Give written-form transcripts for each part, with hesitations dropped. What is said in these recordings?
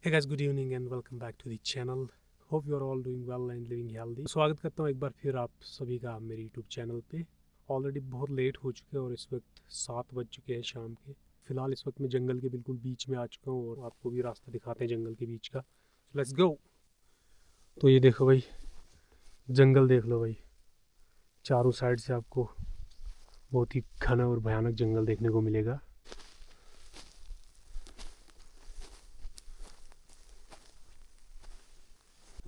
Hey guys, good evening and welcome back to the channel. Hope you are all doing well and living healthy. स्वागत करता हूँ एक बार फिर आप सभी का मेरे YouTube चैनल पे। ऑलरेडी बहुत लेट हो चुके हैं और इस वक्त 7 बज चुके हैं शाम के। फिलहाल इस वक्त मैं जंगल के बिल्कुल बीच में आ चुका हूँ और आपको भी रास्ता दिखाते हैं जंगल के बीच का। Let's go. तो ये देखो भाई, जंगल देख लो भाई, चारों साइड से आपको बहुत ही घना और भयानक जंगल देखने को मिलेगा।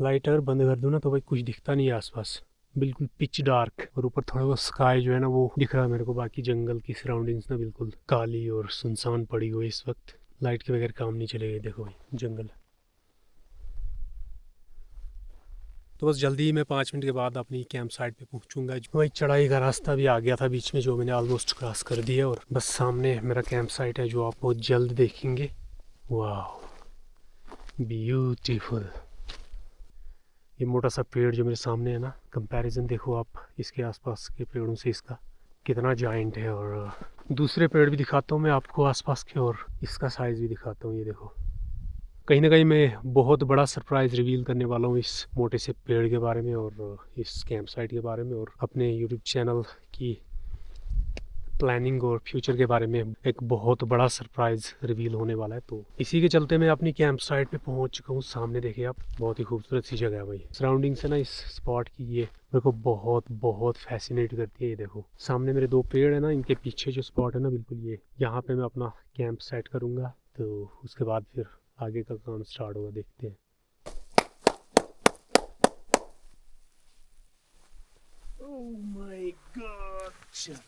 लाइट अगर बंद कर दूँ ना तो भाई कुछ दिखता नहीं है आसपास, बिल्कुल पिच डार्क। और ऊपर थोड़ा बहुत स्काई जो है ना वो दिख रहा है मेरे को। बाकी जंगल की सराउंडिंग्स ना बिल्कुल काली और सुनसान पड़ी हुई इस वक्त। लाइट के बगैर काम नहीं चलेगा। देखो भाई जंगल। तो बस जल्दी ही मैं 5 मिनट के बाद अपनी कैंप साइट पे पहुंचूंगा। भाई चढ़ाई का रास्ता भी आ गया था बीच में, जो मैंने ऑलमोस्ट क्रॉस कर दिया और बस सामने मेरा कैंप साइट है जो आप बहुत जल्द देखेंगे। वाह, ब्यूटीफुल। ये मोटा सा पेड़ जो मेरे सामने है ना, कंपैरिजन देखो आप इसके आसपास के पेड़ों से, इसका कितना जाइंट है। और दूसरे पेड़ भी दिखाता हूँ मैं आपको आसपास के, और इसका साइज़ भी दिखाता हूँ। ये देखो, कहीं ना कहीं मैं बहुत बड़ा सरप्राइज़ रिवील करने वाला हूँ इस मोटे से पेड़ के बारे में और इस कैंप साइट के बारे में और अपने यूट्यूब चैनल की प्लानिंग और फ्यूचर के बारे में। एक बहुत बड़ा सरप्राइज रिवील होने वाला है। तो इसी के चलते मैं अपनी कैंप साइट पे पहुंच चुका हूँ। सामने देखिए आप, बहुत ही खूबसूरत सी जगह है भाई। सराउंडिंग से ना इस स्पॉट की ये मेरे को बहुत बहुत फैसिनेट करती है। ये देखो सामने मेरे 2 पेड़ है ना, इनके पीछे जो स्पॉट है ना बिल्कुल, ये यहाँ पे मैं अपना कैंप सेट करूँगा। तो उसके बाद फिर आगे का काम स्टार्ट होगा, देखते हैं। Oh my God!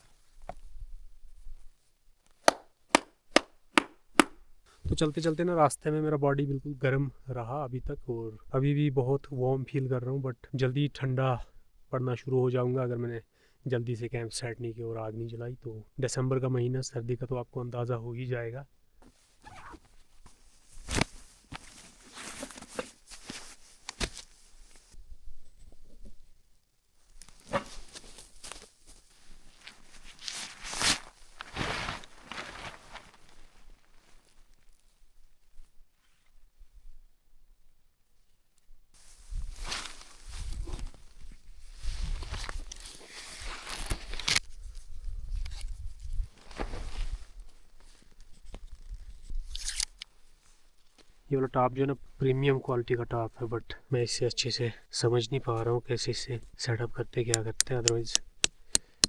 तो चलते चलते ना रास्ते में मेरा बॉडी बिल्कुल गर्म रहा अभी तक, और अभी भी बहुत वार्म फील कर रहा हूँ। बट जल्दी ठंडा पड़ना शुरू हो जाऊँगा अगर मैंने जल्दी से कैंप सेट नहीं किया और आग नहीं जलाई। तो दिसंबर का महीना, सर्दी का, तो आपको अंदाज़ा हो ही जाएगा। ये वाला टॉप जो है ना प्रीमियम क्वालिटी का टॉप है, बट मैं इसे अच्छे से समझ नहीं पा रहा हूँ कैसे इसे सेटअप करते क्या करते हैं। अदरवाइज़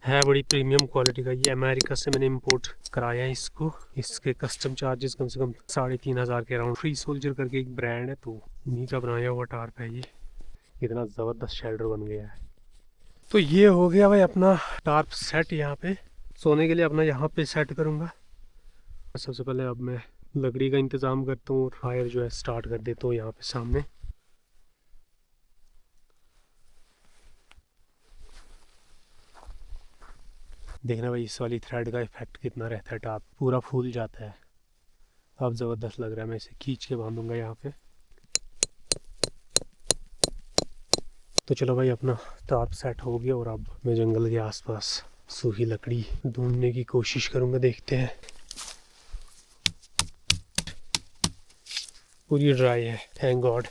है बड़ी प्रीमियम क्वालिटी का। ये अमेरिका से मैंने इंपोर्ट कराया है इसको। इसके कस्टम चार्जेस कम से कम 3,500 के अराउंड। फ्री सोल्जर करके एक ब्रांड है, तो इन्हीं का बनाया हुआ टार्प है ये। इतना ज़बरदस्त शेल्टर बन गया है। तो ये हो गया भाई अपना टार्प सेट। यहाँ पे सोने के लिए अपना यहाँ पे सेट करूँगा। सबसे पहले अब मैं लकड़ी का इंतज़ाम करता हूँ और फायर जो है स्टार्ट कर देता हूँ यहाँ पे सामने। देखना भाई इस वाली थ्रेड का इफेक्ट कितना रहता है। टाप पूरा फूल जाता है। अब ज़बरदस्त लग रहा है। मैं इसे खींच के बांधूंगा यहाँ पे। तो चलो भाई, अपना टार्प सेट हो गया और अब मैं जंगल के आसपास सूखी लकड़ी ढूंढने की कोशिश करूँगा। देखते हैं। पूरी ड्राई है, थैंक गॉड।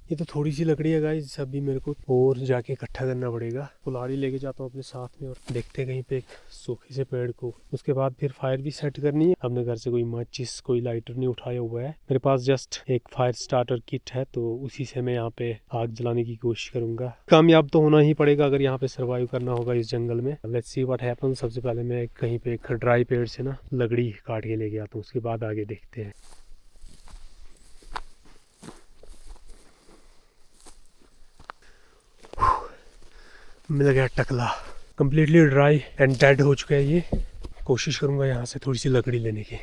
ये तो थोड़ी सी लकड़ी है गाइस, अभी मेरे को और जाके इकट्ठा करना पड़ेगा। कुल्हाड़ी लेके जाता हूँ अपने साथ में और देखते हैं कहीं पे एक सूखे से पेड़ को। उसके बाद फिर फायर भी सेट करनी है। अपने घर से कोई माचिस, कोई लाइटर नहीं उठाया हुआ है। मेरे पास जस्ट एक फायर स्टार्टर किट है, तो उसी से मैं यहाँ पे आग जलाने की कोशिश करूंगा। कामयाब तो होना ही पड़ेगा अगर यहाँ पे सर्वाइव करना होगा इस जंगल में। Let's see what happens. सबसे पहले मैं कहीं पे एक ड्राई पेड़ से ना लकड़ी काट के लेके आता हूँ, उसके बाद आगे देखते हैं। मिल गया टकला। कम्प्लीटली ड्राई एंड डेड हो चुका है ये। कोशिश करूँगा यहाँ से थोड़ी सी लकड़ी लेने की।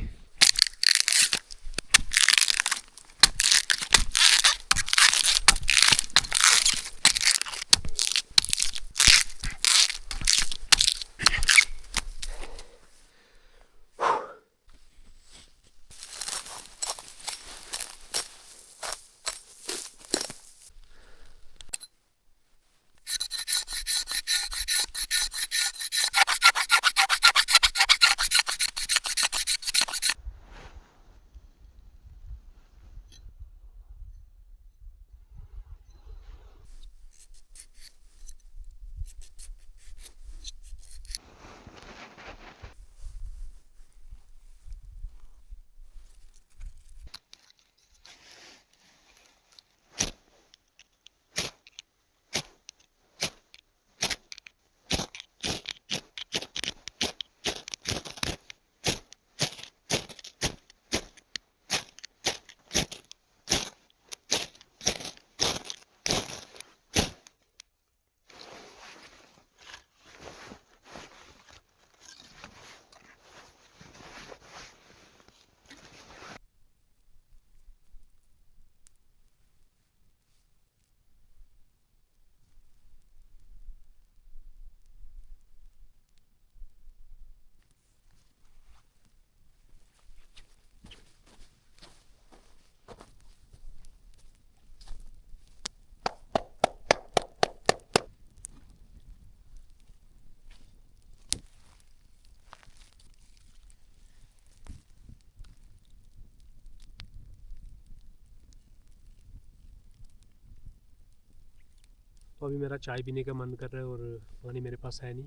देखो अभी मेरा चाय पीने का मन कर रहा है और पानी मेरे पास है नहीं।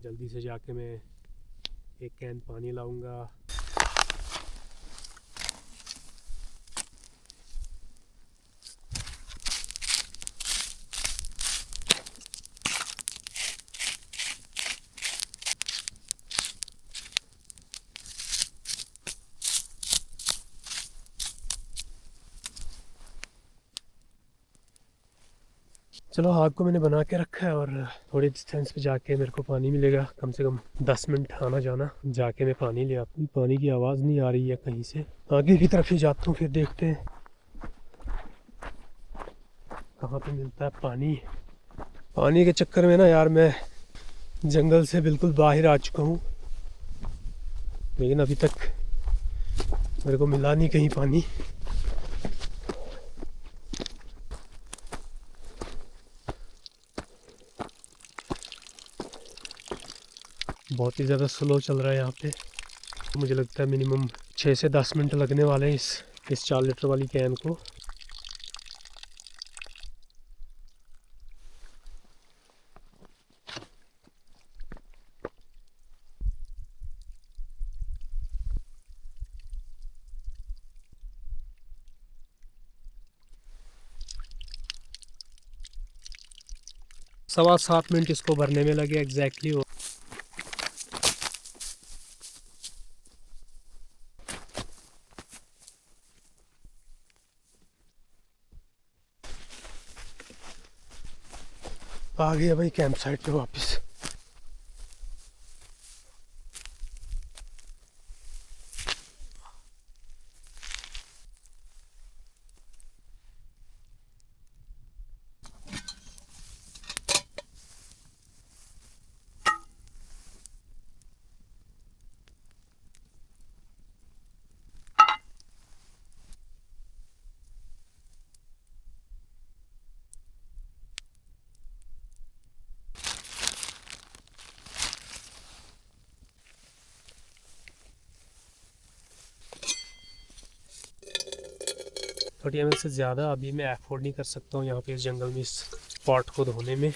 जल्दी से जाके मैं एक कैन पानी लाऊंगा। चलो आग को मैंने बना के रखा है और थोड़ी डिस्टेंस पे जाके मेरे को पानी मिलेगा, कम से कम 10 मिनट आना जाना। जाके मैं पानी ले आता हूँ। पानी की आवाज़ नहीं आ रही है कहीं से। आगे की तरफ ही जाता हूँ, फिर देखते हैं कहाँ पे मिलता है पानी। पानी के चक्कर में ना यार मैं जंगल से बिल्कुल बाहर आ चुका हूँ, लेकिन अभी तक मेरे को मिला नहीं कहीं पानी। बहुत ही ज़्यादा स्लो चल रहा है यहाँ पे। मुझे लगता है मिनिमम 6 से 10 मिनट लगने वाले हैं इस 4 लीटर वाली कैन को। सवा 7 मिनट इसको भरने में लगे एग्जैक्टली। आ गया भाई कैंप साइट पे वापस। थोड़ी एम से ज़्यादा अभी मैं अफोर्ड नहीं कर सकता हूँ यहाँ पे इस जंगल में इस पॉट को धोने में।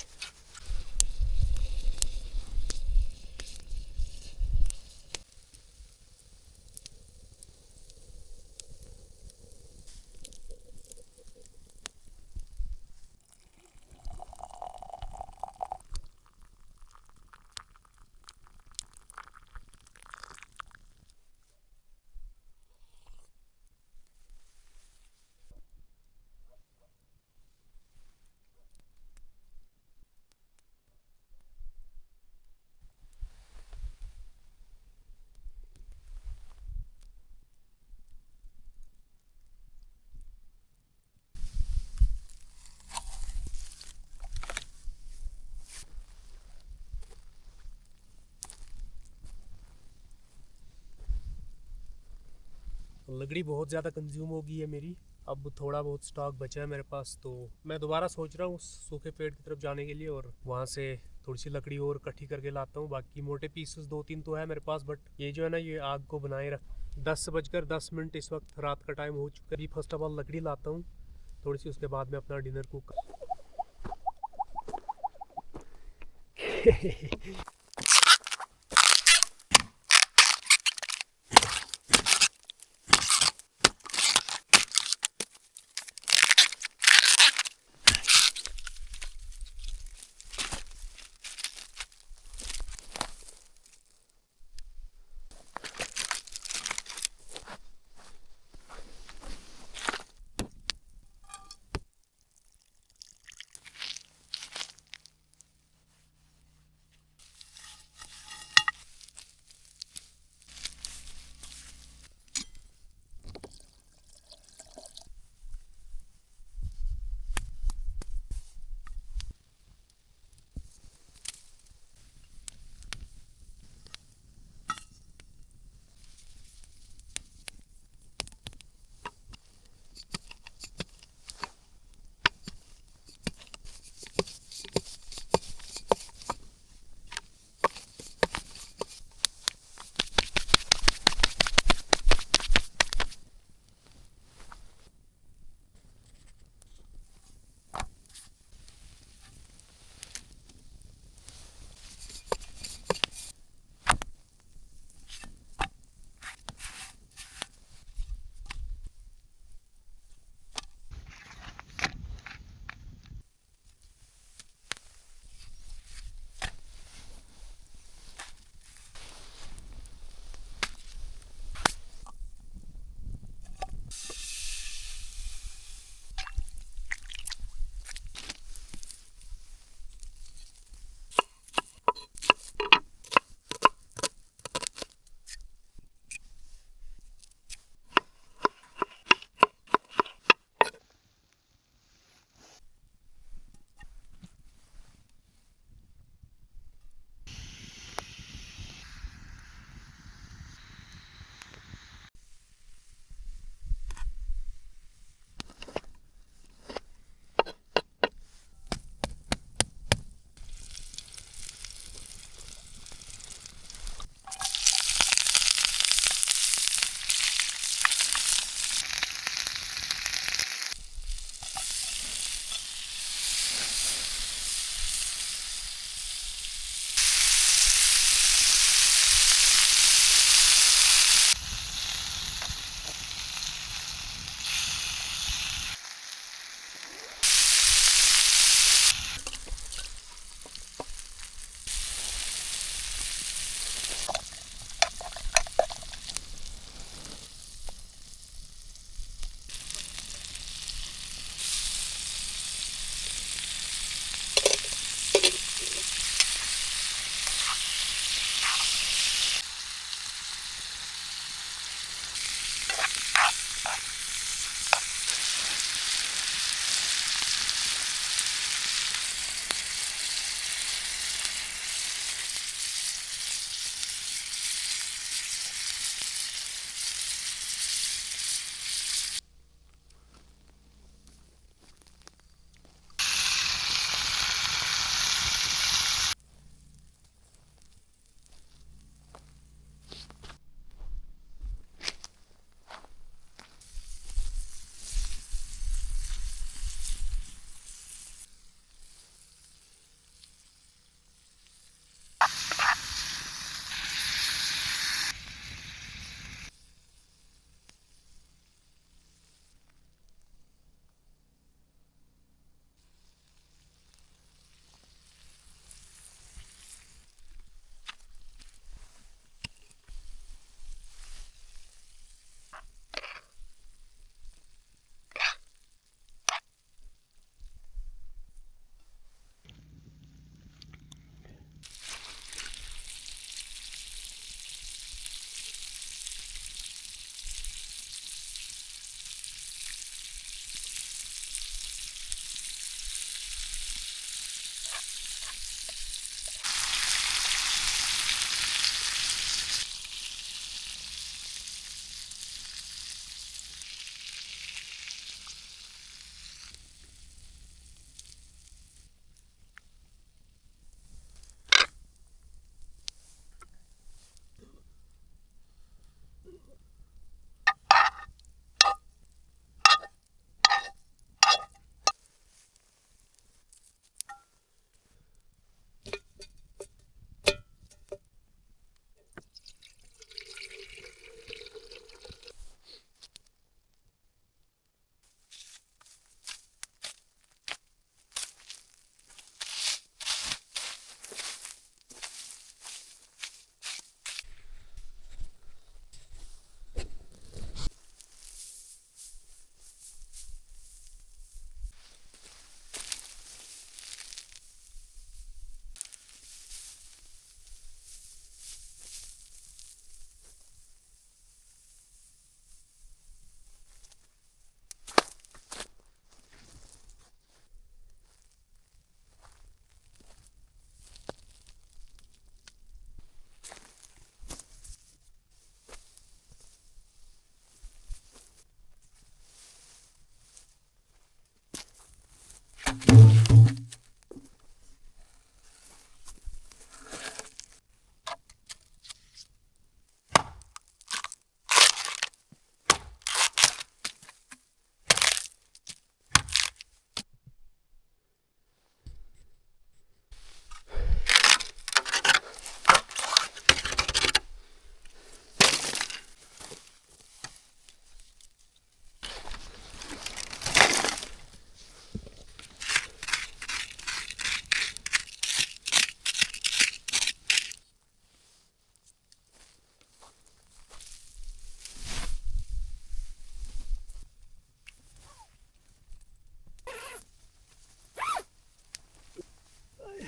लकड़ी बहुत ज़्यादा कंज्यूम हो गई है मेरी। अब थोड़ा बहुत स्टॉक बचा है मेरे पास, तो मैं दोबारा सोच रहा हूँ उस सूखे पेड़ की तरफ जाने के लिए और वहाँ से थोड़ी सी लकड़ी और इकट्ठी करके लाता हूँ। बाकी मोटे पीसेस 2-3 तो है मेरे पास, बट ये जो है ना ये आग को बनाए रख। 10:10 इस वक्त रात का टाइम हो चुका है। अभी फर्स्ट ऑफ ऑल लकड़ी लाता हूँ थोड़ी सी, उसके बाद में अपना डिनर कुक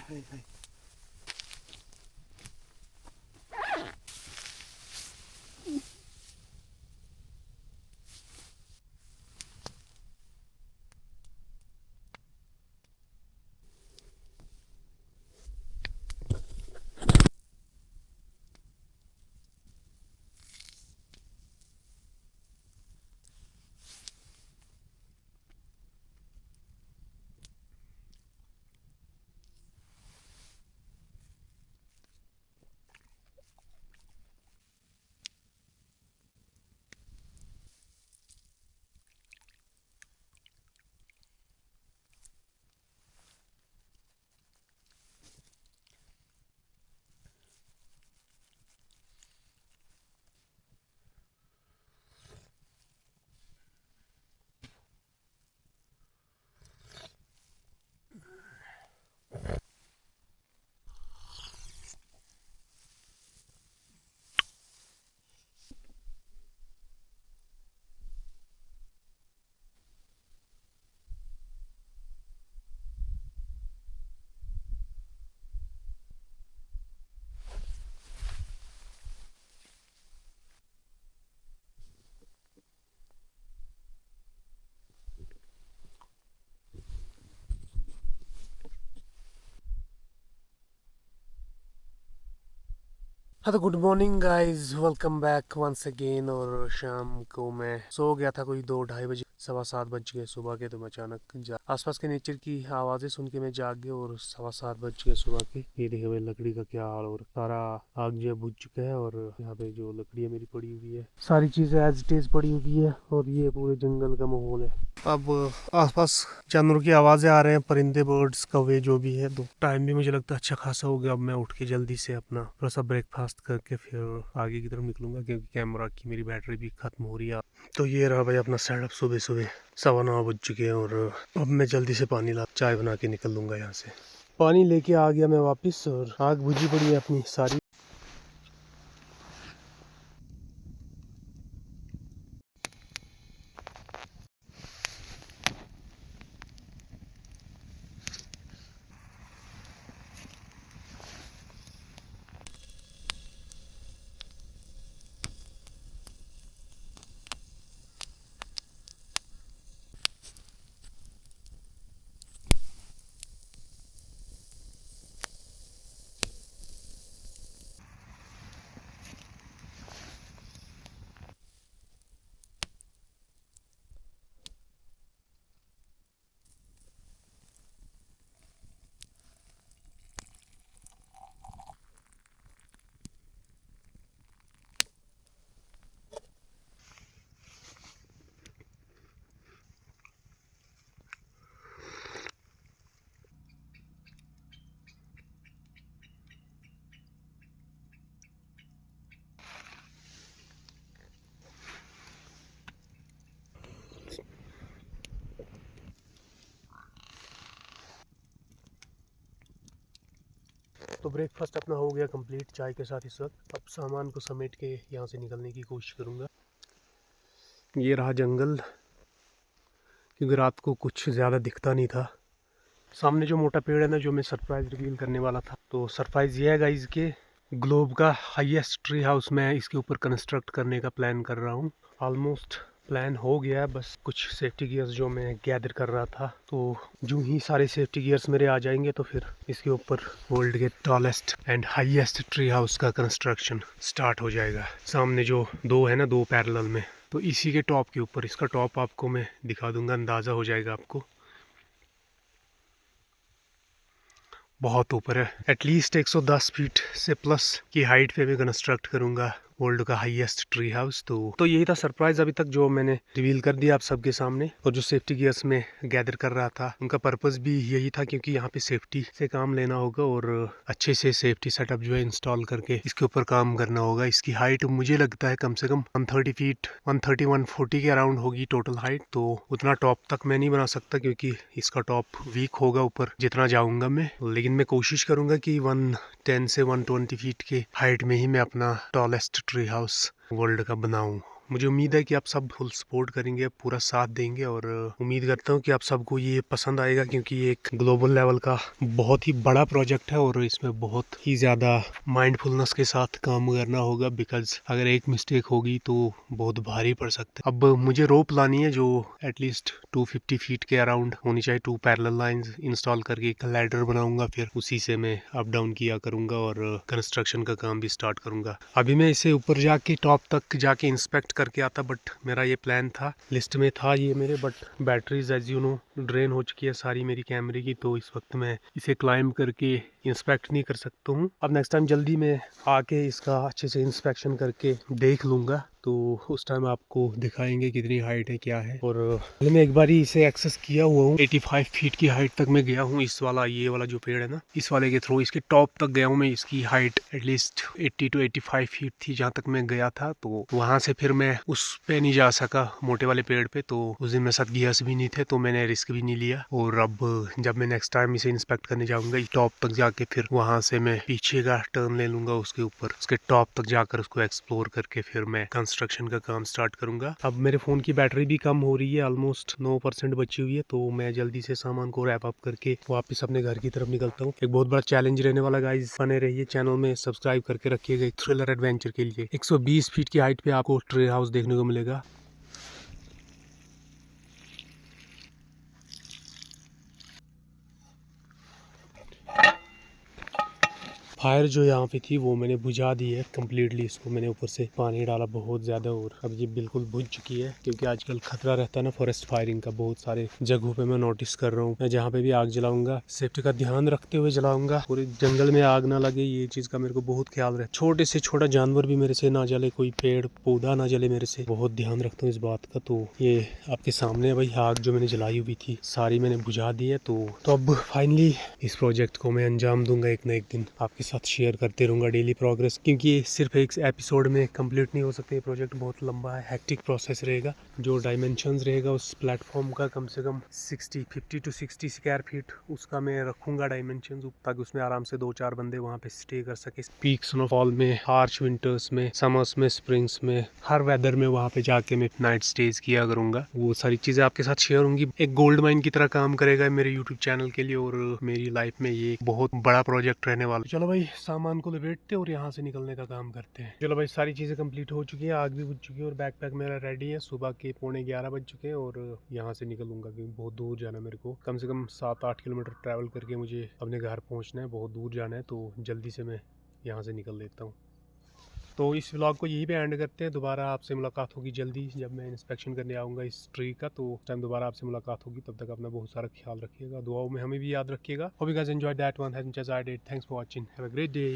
हाय हाय। हाँ तो good morning guys, welcome back once again. और शाम को मैं सो गया था कोई 2-2:30 बजे, 7:15 बज गए सुबह के। तो मैं अचानक आसपास के नेचर की आवाज़ें सुन के मैं जाग गया और 7:15 बज गए सुबह के। ये देखे हुए लकड़ी का क्या हाल, और सारा आग जो बुझ चुका है। और यहाँ पे जो लकड़ियाँ मेरी पड़ी हुई है, सारी चीज़ें एज इट इज़ पड़ी हुई है। और ये पूरे जंगल का माहौल है। अब आसपास जानवरों की आवाज़ें आ रहे हैं, परिंदे, बर्ड्स, कौवे जो भी है। तो टाइम भी मुझे लगता है अच्छा खासा हो गया। अब मैं उठ के जल्दी से अपना थोड़ा सा ब्रेकफास्ट करके फिर आगे की तरफ निकलूंगा, क्योंकि कैमरा की मेरी बैटरी भी खत्म हो रही है। तो ये रहा भाई अपना सेटअप। सुबह सुबह 9:15 बज चुके हैं और अब मैं जल्दी से पानी ला चाय बना के निकल लूँगा यहाँ से। पानी लेके आ गया मैं वापस, और आग बुझी पड़ी है अपनी सारी। तो ब्रेकफास्ट अपना हो गया कंप्लीट चाय के साथ। इस वक्त अब सामान को समेट के यहाँ से निकलने की कोशिश करूँगा। ये रहा जंगल, क्योंकि रात को कुछ ज़्यादा दिखता नहीं था। सामने जो मोटा पेड़ है ना, जो मैं सरप्राइज रिवील करने वाला था, तो सरप्राइज ये है गाइस के ग्लोब का हाईएस्ट ट्री हाउस मैं इसके ऊपर कंस्ट्रक्ट करने का प्लान कर रहा हूँ। ऑलमोस्ट प्लान हो गया है, बस कुछ सेफ्टी गियर्स जो मैं गैदर कर रहा था। तो जो ही सारे सेफ्टी गियर्स मेरे आ जाएंगे तो फिर इसके ऊपर वर्ल्ड के tallest and highest tree house का कंस्ट्रक्शन स्टार्ट हो जाएगा। सामने जो दो है ना, दो पैरेलल में, तो इसी के टॉप के ऊपर, इसका टॉप आपको मैं दिखा दूंगा, अंदाज़ा हो जाएगा आपको। बहुत ऊपर है, एटलीस्ट 110 फीट से प्लस की हाइट पे मैं कंस्ट्रक्ट करूंगा वर्ल्ड का हाईएस्ट ट्री हाउस। तो यही था सरप्राइज अभी तक जो मैंने रिवील कर दिया आप सबके सामने। और जो सेफ्टी गियर्स में गैदर कर रहा था, उनका पर्पस भी यही था, क्योंकि यहाँ पे सेफ्टी से काम लेना होगा और अच्छे से सेफ्टी सेटअप जो है इंस्टॉल करके इसके ऊपर काम करना होगा। इसकी हाइट मुझे लगता है कम से कम 130 फीट, 130-140 के अराउंड होगी टोटल हाइट। तो उतना टॉप तक मैं नहीं बना सकता, क्योंकि इसका टॉप वीक होगा ऊपर जितना जाऊंगा मैं। लेकिन मैं कोशिश करूंगा कि 110 से 120 फीट के हाइट में ही मैं अपना टॉलेस्ट ट्री हाउस वर्ल्ड का बनाऊं। मुझे उम्मीद है कि आप सब फुल सपोर्ट करेंगे, पूरा साथ देंगे और उम्मीद करता हूँ कि आप सबको ये पसंद आएगा, क्योंकि ये एक ग्लोबल लेवल का बहुत ही बड़ा प्रोजेक्ट है और इसमें बहुत ही ज़्यादा माइंडफुलनेस के साथ काम करना होगा, बिकॉज अगर एक मिस्टेक होगी तो बहुत भारी पड़ सकता है। अब मुझे रोप लानी है जो एटलीस्ट 250 फीट के अराउंड होनी चाहिए। 2 पैरेलल लाइंस इंस्टॉल करके एक लैडर बनाऊंगा, फिर उसी से मैं अप डाउन किया करूंगा और कंस्ट्रक्शन का काम भी स्टार्ट करूंगा। अभी मैं इसे ऊपर जाके टॉप तक जाके इंस्पेक्ट करके आता, बट मेरा ये प्लान था, लिस्ट में था ये मेरे, but batteries as you know drain हो चुकी है सारी मेरी कैमरे की, तो इस वक्त मैं इसे क्लाइंब करके इंस्पेक्ट नहीं कर सकता हूँ। अब नेक्स्ट टाइम जल्दी मैं आके इसका अच्छे से इंस्पेक्शन करके देख लूँगा, तो उस टाइम आपको दिखाएंगे कितनी हाइट है क्या है। और पहले मैं एक बार ही इसे एक्सेस किया हुआ हूँ, 85 फीट की हाइट तक मैं गया हूँ। इस वाला ये वाला जो पेड़ है ना, इस वाले के थ्रू इसके टॉप तक गया हूँ मैं। इसकी हाइट एटलीस्ट 80 to 85 फीट थी जहाँ तक मैं गया था, तो वहाँ से फिर मैं उस पे नहीं जा सका मोटे वाले पेड़ पे, तो उस दिन मेरे साथ गियर्स भी नहीं थे तो मैंने रिस्क भी नहीं लिया। और अब जब मैं नेक्स्ट टाइम इसे इंस्पेक्ट करने जाऊँगा टॉप तक जाके, फिर वहाँ से मैं पीछे का टर्न ले लूँगा उसके ऊपर, उसके टॉप तक जाकर उसको एक्सप्लोर करके फिर मैं कंस्ट्रक्शन का काम स्टार्ट करूंगा। अब मेरे फ़ोन की बैटरी भी कम हो रही है, ऑलमोस्ट 9% बची हुई है, तो मैं जल्दी से सामान को रैप अप करके वापस अपने घर की तरफ निकलता हूँ। एक बहुत बड़ा चैलेंज रहने वाला गाइस, बने रहिए चैनल में, सब्सक्राइब करके रखिएगा एक थ्रिलर एडवेंचर के लिए। 120 फीट की हाइट पे आपको ट्री हाउस देखने को मिलेगा। फायर जो यहाँ पे थी वो मैंने बुझा दी है कम्प्लीटली। इसको मैंने ऊपर से पानी डाला बहुत ज़्यादा और अब ये बिल्कुल बुझ चुकी है, क्योंकि आजकल खतरा रहता है ना फॉरेस्ट फायरिंग का, बहुत सारे जगहों पे मैं नोटिस कर रहा हूँ। मैं जहाँ पे भी आग जलाऊंगा सेफ्टी का ध्यान रखते हुए जलाऊंगा, पूरे जंगल में आग ना लगे, ये चीज़ का मेरे को बहुत ख्याल रहे। छोटे से छोटा जानवर भी मेरे से ना जले, कोई पेड़ पौधा ना जले मेरे से, बहुत ध्यान रखता हूँ इस बात का। तो ये आपके सामने भाई आग जो मैंने जलाई हुई थी सारी मैंने बुझा दी है। तो अब फाइनली इस प्रोजेक्ट को मैं अंजाम दूंगा एक ना एक दिन, आपके साथ शेयर करते रहूँगा डेली प्रोग्रेस, क्योंकि ये सिर्फ एक एपिसोड में कंप्लीट नहीं हो सकते। ये प्रोजेक्ट बहुत लंबा है, हेक्टिक प्रोसेस रहेगा। जो डायमेंशंस रहेगा उस प्लेटफॉर्म का कम से कम 50 to 60 स्क्वायर फीट उसका मैं रखूँगा डायमेंशंस, ताकि उसमें आराम से 2-4 बंदे वहाँ पे स्टे कर सके। पीक स्नोफॉल में, हार्श विंटर्स में, समर्स में, स्प्रिंग्स में, हर वेदर में वहाँ पे जाके मैं नाइट स्टेज किया करूँगा। वो सारी चीज़ें आपके साथ शेयर होंगी। एक गोल्ड माइन की तरह काम करेगा मेरे यूट्यूब चैनल के लिए, और मेरी लाइफ में ये बहुत बड़ा प्रोजेक्ट रहने वाला। चलो भाई सामान को लपेटते और यहाँ से निकलने का काम करते हैं। चलो भाई सारी चीज़ें कंप्लीट हो चुकी है, आग भी बुझ चुकी है और बैकपैक मेरा रेडी है। सुबह के 11:15 बज चुके हैं और यहाँ से निकलूंगा, क्योंकि बहुत दूर जाना है मेरे को, कम से कम 7-8 किलोमीटर ट्रैवल करके मुझे अपने घर पहुँचना है, बहुत दूर जाना है, तो जल्दी से मैं यहाँ से निकल लेता हूँ। तो इस व्लॉग को यहीं पे एंड करते हैं। दोबारा आपसे मुलाकात होगी जल्दी, जब मैं इंस्पेक्शन करने आऊँगा इस ट्री का, तो उस टाइम दोबारा आपसे मुलाकात होगी। तब तक अपना बहुत सारा ख्याल रखिएगा, दुआओं में हमें भी याद रखिएगा। Hope you guys enjoyed that one as much as I did. Thanks for watching, have a great day.